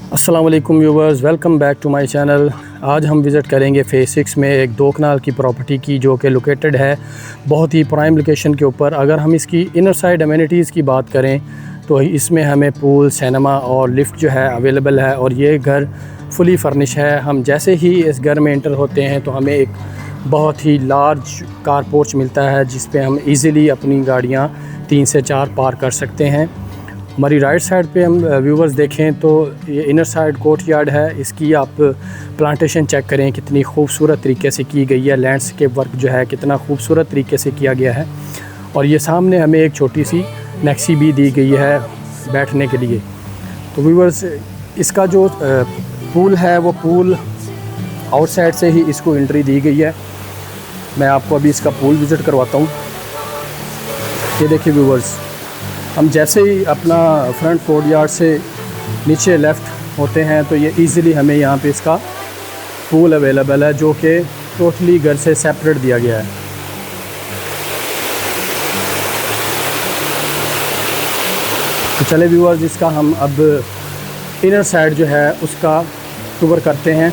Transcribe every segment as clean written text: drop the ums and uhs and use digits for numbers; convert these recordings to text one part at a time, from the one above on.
अस्सलाम वालेकुम viewers, welcome back to my channel. आज हम विज़िट करेंगे फ़ेज़ 6 में एक 2 कनाल की प्रॉपर्टी की, जो कि लोकेटेड है बहुत ही प्राइम लोकेशन के ऊपर। अगर हम इसकी इनर साइड अमेनिटीज़ की बात करें तो इसमें हमें पूल, सिनेमा और लिफ्ट जो है अवेलेबल है, और ये घर फुली फर्निश है। हम जैसे ही इस घर में एंटर होते हैं तो हमें एक बहुत ही लार्ज कार पोर्च मिलता है, जिस पे हम इजीली अपनी गाड़ियाँ 3 से 4 पार्क कर सकते हैं। हमारी राइट साइड पे हम व्यूवर्स देखें तो ये इनर साइड कोर्ट यार्ड है। इसकी आप प्लांटेशन चेक करें, कितनी खूबसूरत तरीके से की गई है। लैंडस्केप वर्क जो है कितना खूबसूरत तरीके से किया गया है। और ये सामने हमें एक छोटी सी मैक्सी भी दी गई है बैठने के लिए। तो व्यूवर्स, इसका जो पूल है वो पूल आउटसाइड से ही इसको एंट्री दी गई है। मैं आपको अभी इसका पूल विज़िट करवाता हूँ। ये देखिए व्यूवर्स, हम जैसे ही अपना फ्रंट कोर्ट यार्ड से नीचे लेफ़्ट होते हैं तो ये इजीली हमें यहाँ पे इसका पूल अवेलेबल है, जो कि टोटली घर से सेपरेट दिया गया है। तो चले व्यूअर्स, इसका हम अब इनर साइड जो है उसका टूर करते हैं।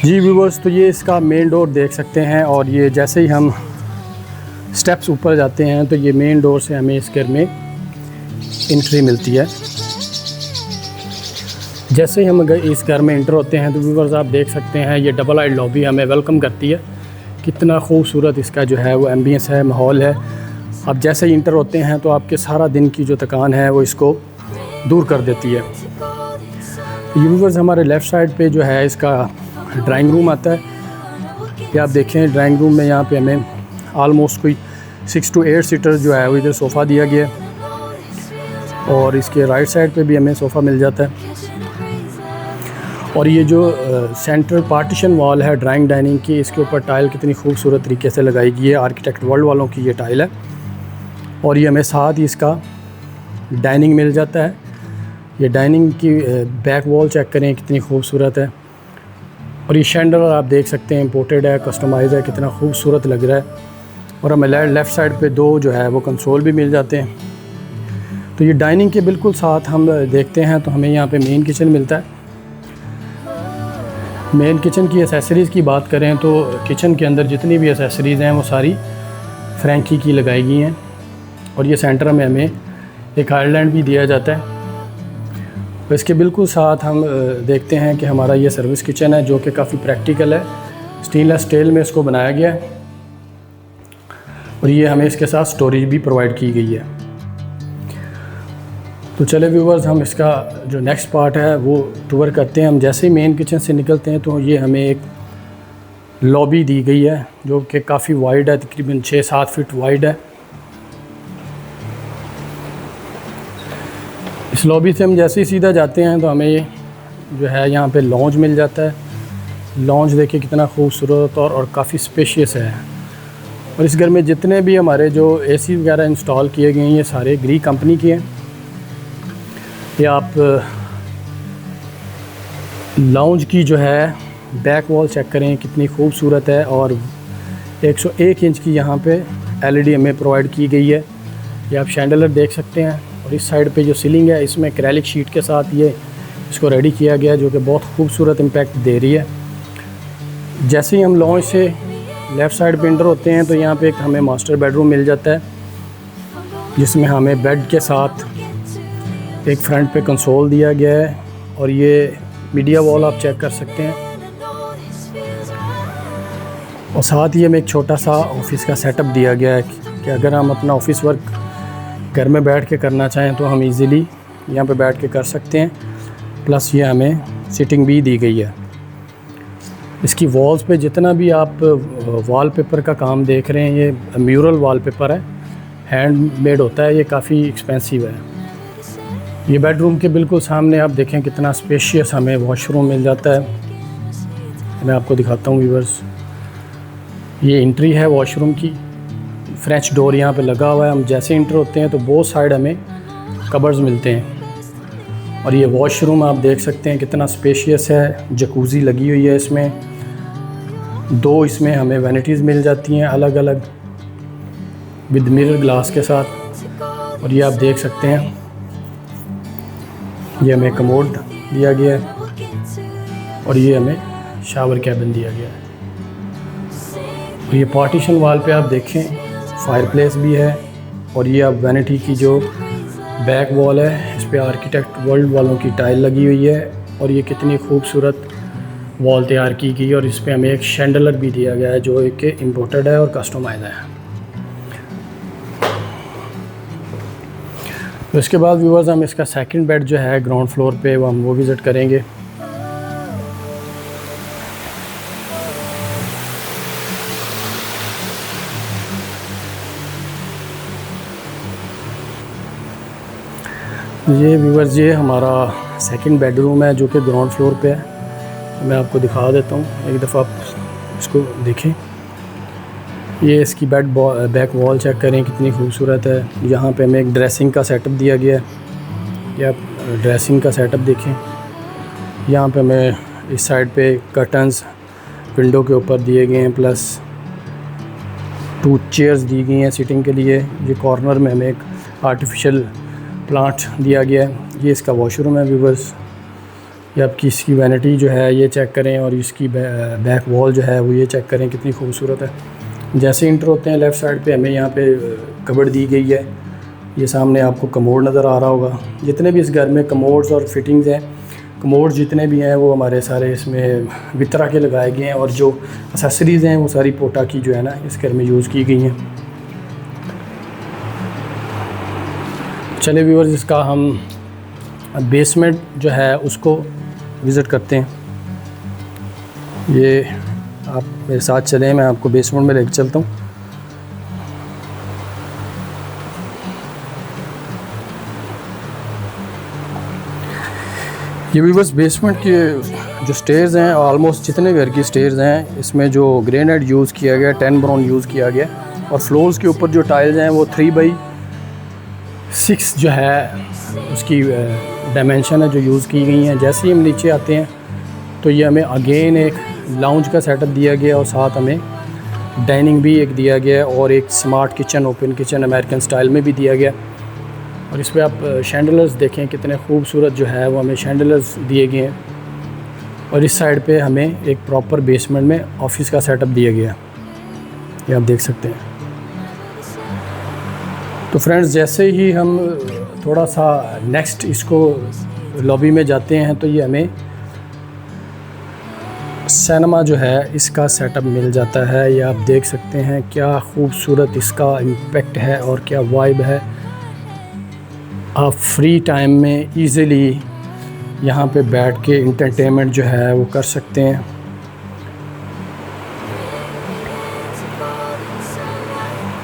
जी व्यूअर्स, तो ये इसका मेन डोर देख सकते हैं, और ये जैसे ही हम स्टेप्स ऊपर जाते हैं तो ये मेन डोर से हमें इस घर में एंट्री मिलती है। जैसे ही हम इस घर में एंटर होते हैं तो व्यूअर्स आप देख सकते हैं ये डबल आइड लॉबी हमें वेलकम करती है। कितना खूबसूरत इसका जो है वो एम्बियंस है, माहौल है। आप जैसे ही इंटर होते हैं तो आपके सारा दिन की जो थकान है वो इसको दूर कर देती है। व्यूअर्स, हमारे लेफ़्ट साइड पे जो है इसका ड्राइंग रूम आता है। ये आप देखें, ड्राइंग रूम में यहाँ पे हमें आलमोस्ट कोई 6 to 8 सीटर जो है वो इधर सोफ़ा दिया गया है, और इसके राइट साइड पे भी हमें सोफ़ा मिल जाता है। और ये जो सेंट्रल पार्टीशन वॉल है ड्राइंग डाइनिंग की, इसके ऊपर टाइल कितनी खूबसूरत तरीके से लगाई गई है। आर्किटेक्ट वर्ल्ड वालों की ये टाइल है, और ये हमें साथ ही इसका डाइनिंग मिल जाता है। ये डाइनिंग की बैक वॉल चेक करें, कितनी खूबसूरत है। और ये शैंडलर आप देख सकते हैं इम्पोर्टेड है, कस्टमाइज है, कितना खूबसूरत लग रहा है। और हमें लेफ़्ट साइड पे 2 जो है वो कंसोल भी मिल जाते हैं। तो ये डाइनिंग के बिल्कुल साथ हम देखते हैं तो हमें यहाँ पे मेन किचन मिलता है। मेन किचन की एसेसरीज़ की बात करें तो किचन के अंदर जितनी भी एसेसरीज़ हैं वो सारी फ्रैंकी की लगाई गई हैं। और ये सेंटर में हमें एक आयरलैंड भी दिया जाता है। तो इसके बिल्कुल साथ हम देखते हैं कि हमारा ये सर्विस किचन है, जो कि काफ़ी प्रैक्टिकल है। स्टेनलेस स्टील में इसको बनाया गया है, और ये हमें इसके साथ स्टोरेज भी प्रोवाइड की गई है। तो चले व्यूवर्स, हम इसका जो नेक्स्ट पार्ट है वो टूर करते हैं। हम जैसे ही मेन किचन से निकलते हैं तो ये हमें एक लॉबी दी गई है, जो कि काफ़ी वाइड है, तकरीबन 6-7 फीट वाइड है। इस लॉबी से हम जैसे ही सीधा जाते हैं तो हमें ये जो है यहाँ पे लॉन्ज मिल जाता है। लॉन्ज देखिए कितना खूबसूरत और काफ़ी स्पेशियस है। और इस घर में जितने भी हमारे जो एसी वगैरह इंस्टॉल किए गए हैं ये सारे ग्री कंपनी के हैं। ये आप लाउंज की जो है बैक वॉल चेक करें, कितनी खूबसूरत है। और 101 इंच की यहाँ पे LED हमें प्रोवाइड की गई है। ये आप शैंडलर देख सकते हैं। और इस साइड पे जो सीलिंग है इसमें एक्रेलिक शीट के साथ ये इसको रेडी किया गया है, जो कि बहुत खूबसूरत इम्पैक्ट दे रही है। जैसे ही हम लॉन्ज से लेफ़्ट साइड पे एंटर होते हैं तो यहाँ पे एक हमें मास्टर बेडरूम मिल जाता है, जिसमें हमें बेड के साथ एक फ्रंट पे कंसोल दिया गया है। और ये मीडिया वॉल आप चेक कर सकते हैं। और साथ ही हमें एक छोटा सा ऑफिस का सेटअप दिया गया है कि अगर हम अपना ऑफिस वर्क घर में बैठ के करना चाहें तो हम इजीली यहाँ पे बैठ के कर सकते हैं। प्लस ये हमें सिटिंग भी दी गई है। इसकी वॉल्स पे जितना भी आप वॉलपेपर का काम देख रहे हैं, ये म्यूरल वॉलपेपर है, हैंडमेड होता है, ये काफ़ी एक्सपेंसिव है। ये बेडरूम के बिल्कुल सामने आप देखें कितना स्पेशियस हमें वॉशरूम मिल जाता है। मैं आपको दिखाता हूँ व्यूअर्स, ये एंट्री है वॉशरूम की। फ्रेंच डोर यहाँ पे लगा हुआ है। हम जैसे इंटर होते हैं तो बोथ साइड हमें कबर्ड्स मिलते हैं। और ये वॉशरूम आप देख सकते हैं कितना स्पेशियस है। जकूज़ी लगी हुई है इसमें। 2 इसमें हमें वैनिटीज़ मिल जाती हैं अलग अलग विद मिरर ग्लास के साथ। और ये आप देख सकते हैं ये हमें कमोड दिया गया है और ये हमें शावर कैबिन दिया गया है। और ये पार्टीशन वाल पे आप देखें फायरप्लेस भी है और ये अब वैनिटी की जो बैक वॉल है इस पे आर्किटेक्ट वर्ल्ड वालों की टाइल लगी हुई है और ये कितनी खूबसूरत वॉल तैयार की गई और इस पे हमें एक शैंडलर भी दिया गया है जो एक इम्पोर्टेड है और कस्टमाइज है। तो इसके बाद व्यूअर्स हम इसका सेकंड बेड जो है ग्राउंड फ्लोर पे वो विज़िट करेंगे। ये व्यूअर्स ये हमारा सेकंड बेडरूम है जो कि ग्राउंड फ्लोर पे है। मैं आपको दिखा देता हूँ, एक दफ़ा आप इसको देखें। ये इसकी बैक वॉल चेक करें कितनी खूबसूरत है। यहाँ पे हमें एक ड्रेसिंग का सेटअप दिया गया है। ये आप ड्रेसिंग का सेटअप देखें। यहाँ पे हमें इस साइड पे कर्टन्स विंडो के ऊपर दिए गए हैं प्लस 2 चेयर्स दी गई हैं सिटिंग के लिए। ये कॉर्नर में हमें एक आर्टिफिशियल प्लांट दिया गया है। ये इसका वॉशरूम है व्यूअर्स। ये आपकी इसकी वैनिटी जो है ये चेक करें और इसकी बैक वॉल जो है वो ये चेक करें कितनी खूबसूरत है। जैसे इंटर होते हैं लेफ़्ट साइड पे हमें यहाँ पे कबर्ड दी गई है। ये सामने आपको कमोड नज़र आ रहा होगा। जितने भी इस घर में कमोड्स और फिटिंग्स हैं, कमोड जितने भी हैं वो हमारे सारे इसमें वितरा के लगाए गए हैं और जो एक्सेसरीज़ हैं वो सारी पोटा की जो है ना इस घर में यूज़ की गई हैं। चले व्यूअर्स इसका हम बेसमेंट जो है उसको विज़िट करते हैं। ये आप मेरे साथ चलें, मैं आपको बेसमेंट में लेकर चलता हूँ। ये व्यूअर्स बेसमेंट के जो स्टेयर्स हैं ऑलमोस्ट जितने घर की स्टेयर्स हैं इसमें जो ग्रेनाइट यूज़ किया गया, 10 ब्राउन यूज़ किया गया और फ्लोर्स के ऊपर जो टाइल्स हैं वो 3/6 जो है उसकी डायमेंशन है जो यूज़ की गई हैं। जैसे ही हम नीचे आते हैं तो ये हमें अगेन एक लाउंज का सेटअप दिया गया और साथ हमें डाइनिंग भी एक दिया गया और एक smart kitchen, open kitchen American style में भी दिया गया। और इस पर आप शैंडलर्स देखें कितने खूबसूरत जो है वो हमें शैंडलर्स दिए गए हैं। और इस साइड पे हमें एक प्रॉपर बेसमेंट में ऑफिस का सेटअप दिया गया, ये आप देख सकते हैं। तो फ्रेंड्स जैसे ही हम थोड़ा सा नेक्स्ट इसको लॉबी में जाते हैं तो ये हमें सिनेमा जो है इसका सेटअप मिल जाता है। ये आप देख सकते हैं क्या खूबसूरत इसका इम्पैक्ट है और क्या वाइब है। आप फ्री टाइम में इजीली यहाँ पे बैठ के इंटरटेनमेंट जो है वो कर सकते हैं।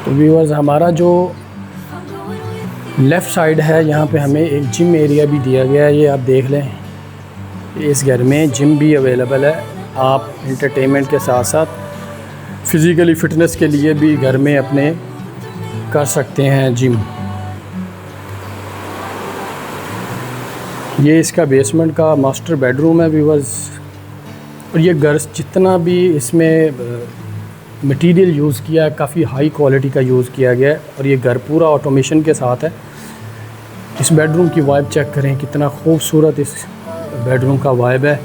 तो व्यूअर्स हमारा जो लेफ़्ट साइड है यहाँ पे हमें एक जिम एरिया भी दिया गया है। ये आप देख लें, इस घर में जिम भी अवेलेबल है। आप इंटरटेनमेंट के साथ साथ फिज़िकली फ़िटनेस के लिए भी घर में अपने कर सकते हैं जिम। ये इसका बेसमेंट का मास्टर बेडरूम है व्यूअर्स। और ये घर जितना भी इसमें मटेरियल यूज़ किया है काफ़ी हाई क्वालिटी का यूज़ किया गया है और ये घर पूरा ऑटोमेशन के साथ है। इस बेडरूम की वाइब चेक करें कितना खूबसूरत इस बेडरूम का वाइब है।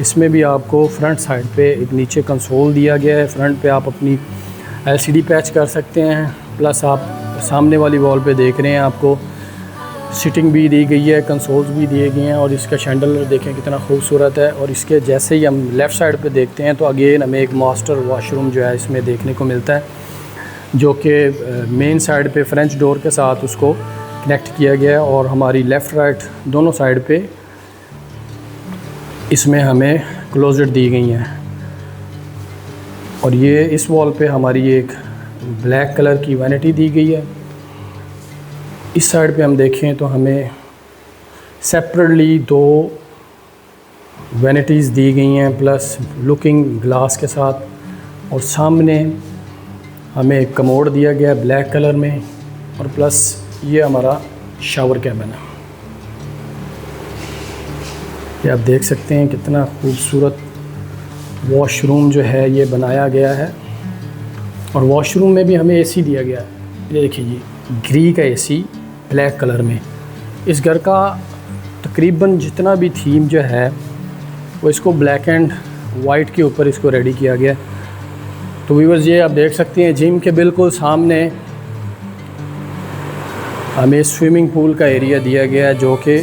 इसमें भी आपको फ्रंट साइड पे एक नीचे कंसोल दिया गया है। फ्रंट पे आप अपनी LCD पैच कर सकते हैं। प्लस आप सामने वाली वॉल पे देख रहे हैं आपको सिटिंग भी दी गई है, कंसोल्स भी दिए गए हैं और इसका शैंडलर देखें कितना खूबसूरत है। और इसके जैसे ही हम लेफ़्ट साइड पे देखते हैं तो अगेन हमें एक मास्टर वॉशरूम जो है इसमें देखने को मिलता है जो कि मेन साइड पे फ्रेंच डोर के साथ उसको कनेक्ट किया गया है। और हमारी लेफ़्ट राइट दोनों साइड पे इसमें हमें क्लोजेट दी गई हैं। और ये इस वॉल पे हमारी एक ब्लैक कलर की वैनिटी दी गई है। इस साइड पे हम देखें तो हमें सेपरेटली 2 वैनिटीज़ दी गई हैं प्लस लुकिंग ग्लास के साथ। और सामने हमें एक कमोड दिया गया है ब्लैक कलर में और प्लस ये हमारा शावर कैबिन है। ये आप देख सकते हैं कितना खूबसूरत वॉशरूम जो है ये बनाया गया है। और वॉशरूम में भी हमें AC दिया गया है। ये देखिए ये ग्री का AC ब्लैक कलर में। इस घर का तकरीबन जितना भी थीम जो है वो इसको ब्लैक एंड वाइट के ऊपर इसको रेडी किया गया। तो व्यूअर्स ये आप देख सकते हैं जिम के बिल्कुल सामने हमें स्विमिंग पूल का एरिया दिया गया है, जो कि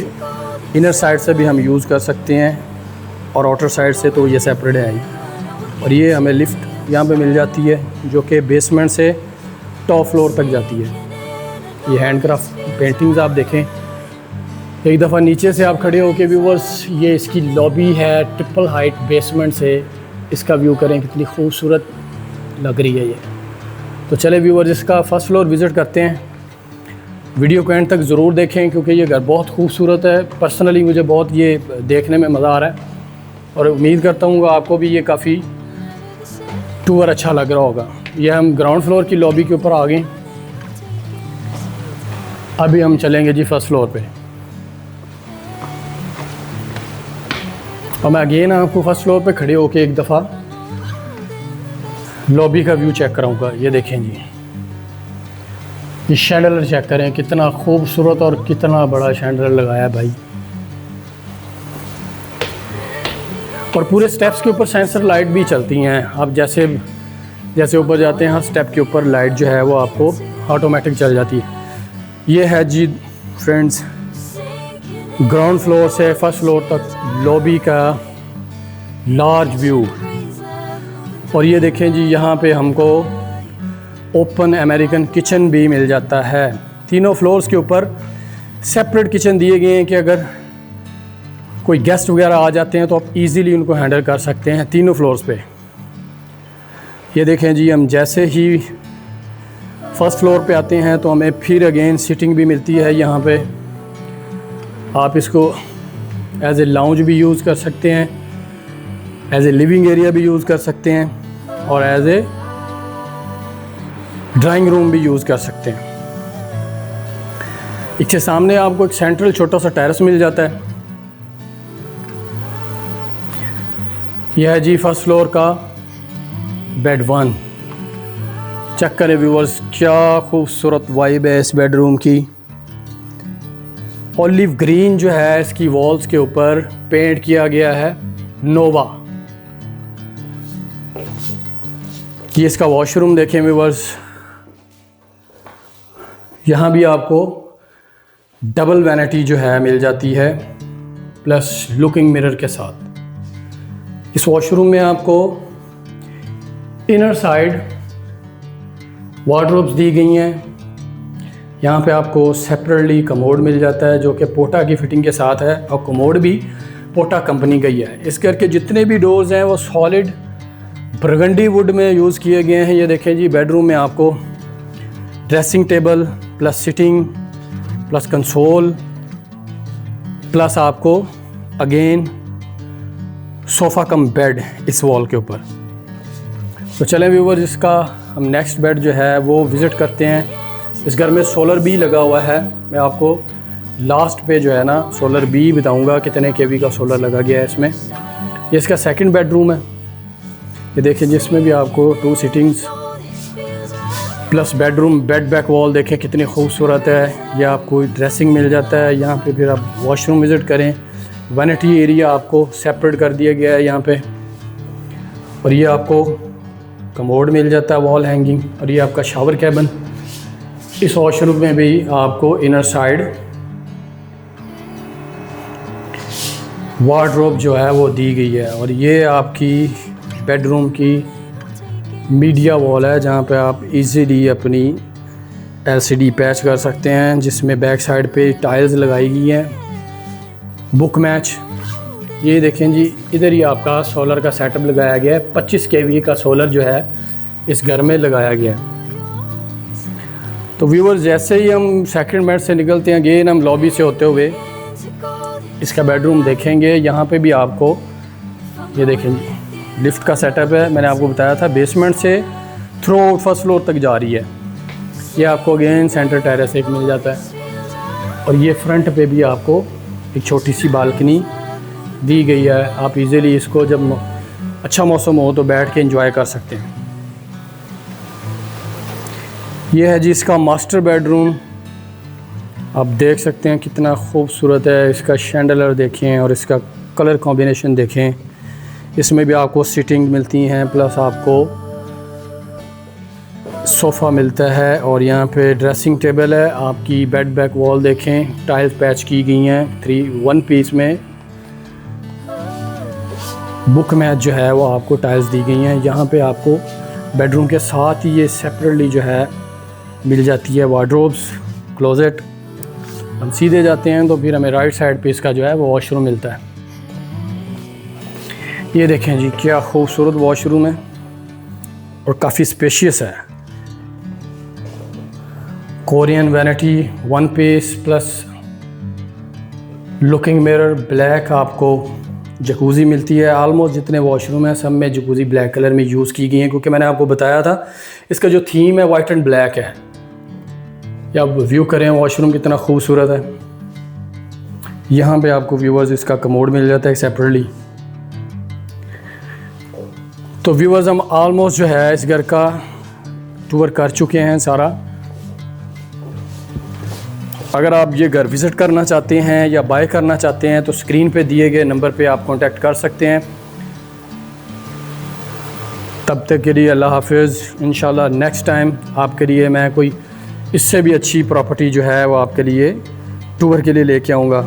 इनर साइड से भी हम यूज़ कर सकते हैं और आउटर साइड से तो ये सेपरेट है ही। और ये हमें लिफ्ट यहाँ पे मिल जाती है जो कि बेसमेंट से टॉप फ्लोर तक जाती है। ये हैंडक्राफ्ट पेंटिंग्स आप देखें, एक दफ़ा नीचे से आप खड़े होके व्यूअर्स ये इसकी लॉबी है, ट्रिपल हाइट बेसमेंट से इसका व्यू करें, कितनी खूबसूरत लग रही है ये। तो चले व्यूअर्स इसका फर्स्ट फ्लोर विज़िट करते हैं। वीडियो को एंड तक ज़रूर देखें क्योंकि ये घर बहुत खूबसूरत है। पर्सनली मुझे बहुत ये देखने में मज़ा आ रहा है और उम्मीद करता हूँ आपको भी ये काफ़ी टूर अच्छा लग रहा होगा। ये हम ग्राउंड फ्लोर की लॉबी के ऊपर आ गए। अभी हम चलेंगे जी फर्स्ट फ्लोर पे और मैं अगेन आपको फर्स्ट फ्लोर पे खड़े होके एक दफ़ा लॉबी का व्यू चेक कराऊंगा। ये देखें जी, ये शैंडलर चेक करें, कितना खूबसूरत और कितना बड़ा शैंडलर लगाया है भाई। और पूरे स्टेप्स के ऊपर सेंसर लाइट भी चलती हैं। आप जैसे जैसे ऊपर जाते हैं हर स्टेप के ऊपर लाइट जो है वो आपको ऑटोमेटिक चल जाती है। ये है जी फ्रेंड्स ग्राउंड फ्लोर से फर्स्ट फ्लोर तक लॉबी का लार्ज व्यू। और ये देखें जी यहाँ पे हमको ओपन अमेरिकन किचन भी मिल जाता है। तीनों फ्लोर्स के ऊपर सेपरेट किचन दिए गए हैं कि अगर कोई गेस्ट वगैरह आ जाते हैं तो आप इजीली उनको हैंडल कर सकते हैं तीनों फ्लोर्स पे। ये देखें जी हम जैसे ही फर्स्ट फ्लोर पे आते हैं तो हमें फिर अगेन सीटिंग भी मिलती है यहाँ पे। आप इसको एज ए लाउंज भी यूज़ कर सकते हैं, एज ए लिविंग एरिया भी यूज़ कर सकते हैं और एज ए ड्राइंग रूम भी यूज़ कर सकते हैं। इसके सामने आपको एक सेंट्रल छोटा सा टेरेस मिल जाता है। यह है जी फर्स्ट फ्लोर का बेड 1। चेक करें व्यूअर्स, क्या खूबसूरत वाइब है इस बेडरूम की। ऑलिव ग्रीन जो है इसकी वॉल्स के ऊपर पेंट किया गया है नोवा। ये इसका वॉशरूम देखें व्यूअर्स, यहाँ भी आपको डबल वैनिटी जो है मिल जाती है प्लस लुकिंग मिरर के साथ। इस वॉशरूम में आपको इनर साइड वार्डरोब्स दी गई हैं। यहाँ पे आपको सेपरेटली कमोड मिल जाता है जो कि पोटा की फिटिंग के साथ है और कमोड भी पोटा कंपनी का ही है। इस करके जितने भी डोर्स हैं वो सॉलिड बरगंडी वुड में यूज़ किए गए हैं। ये देखें जी बेडरूम में आपको dressing table plus sitting plus console plus आपको अगेन सोफ़ा कम बेड इस वॉल के ऊपर। तो चलें व्यूअर्स इसका हम नेक्स्ट बेड जो है वो विज़िट करते हैं। इस घर में सोलर भी लगा हुआ है। मैं आपको लास्ट पे जो है ना सोलर भी बताऊंगा कितने केवी का सोलर लगा गया है इसमें। ये इसका सेकंड बेडरूम है। ये देखिए जिसमें भी आपको 2 sittings plus bedroom bed back wall देखें कितनी खूबसूरत है। ये आपको ड्रेसिंग मिल जाता है। यहाँ पे फिर आप वॉशरूम विज़िट करें। वैनिटी एरिया आपको सेपरेट कर दिया गया है यहाँ पे। और ये आपको कमोड मिल जाता है वॉल हैंगिंग। और ये आपका शावर कैबिन। इस वॉशरूम में भी आपको इनर साइड वार्डरोब जो है वो दी गई है। और ये आपकी बेडरूम की मीडिया वॉल है जहाँ पे आप इजीली अपनी एलसीडी पैच कर सकते हैं, जिसमें बैक साइड पे टाइल्स लगाई गई हैं बुक मैच। ये देखें जी इधर ही आपका सोलर का सेटअप लगाया गया है। 25 केवी का सोलर जो है इस घर में लगाया गया है। तो व्यूअर्स जैसे ही हम सेकंड बेड से निकलते हैं अगेन हम लॉबी से होते हुए इसका बेडरूम देखेंगे। यहाँ पे भी आपको ये देखेंगे लिफ्ट का सेटअप है। मैंने आपको बताया था बेसमेंट से थ्रू आउट फर्स्ट फ्लोर तक जा रही है। ये आपको अगेन सेंटर टेरेस एक मिल जाता है। और ये फ्रंट पे भी आपको एक छोटी सी बालकनी दी गई है। आप इजीली इसको जब अच्छा मौसम हो तो बैठ के एंजॉय कर सकते हैं। ये है जी इसका मास्टर बेडरूम। आप देख सकते हैं कितना खूबसूरत है। इसका शैंडलर देखें और इसका कलर कॉम्बिनेशन देखें। इसमें भी आपको सीटिंग मिलती हैं, प्लस आपको सोफ़ा मिलता है और यहाँ पे ड्रेसिंग टेबल है। आपकी बेड बैक वॉल देखें, टाइल्स पैच की गई हैं 1 पीस में। बुक मैच जो है वो आपको टाइल्स दी गई हैं। यहाँ पे आपको बेडरूम के साथ ही ये सेपरेटली जो है मिल जाती है वार्डरोब्स, क्लोजेट। हम सीधे जाते हैं तो फिर हमें राइट साइड पे इसका जो है वो वॉशरूम मिलता है। ये देखें जी, क्या खूबसूरत वॉशरूम है और काफ़ी स्पेशियस है। Korean vanity 1 piece plus looking mirror, black आपको जकूज़ी मिलती है। आलमोस्ट जितने वॉशरूम हैं सब में जकूज़ी ब्लैक कलर में यूज़ की गई है, क्योंकि मैंने आपको बताया था इसका जो थीम है वाइट एंड ब्लैक है। या आप व्यू करें वॉशरूम कितना खूबसूरत है। यहाँ पे आपको व्यूअर्स इसका कमोड मिल जाता है सेपरेटली। तो व्यूअर्स हम ऑलमोस्ट जो है इस घर का टूर कर चुके हैं सारा। अगर आप ये घर विज़िट करना चाहते हैं या बाय करना चाहते हैं तो स्क्रीन पे दिए गए नंबर पे आप कांटेक्ट कर सकते हैं। तब तक के लिए अल्लाह हाफिज़। इंशाल्लाह नेक्स्ट टाइम आपके लिए मैं कोई इससे भी अच्छी प्रॉपर्टी जो है वो आपके लिए टूर के लिए लेके आऊँगा।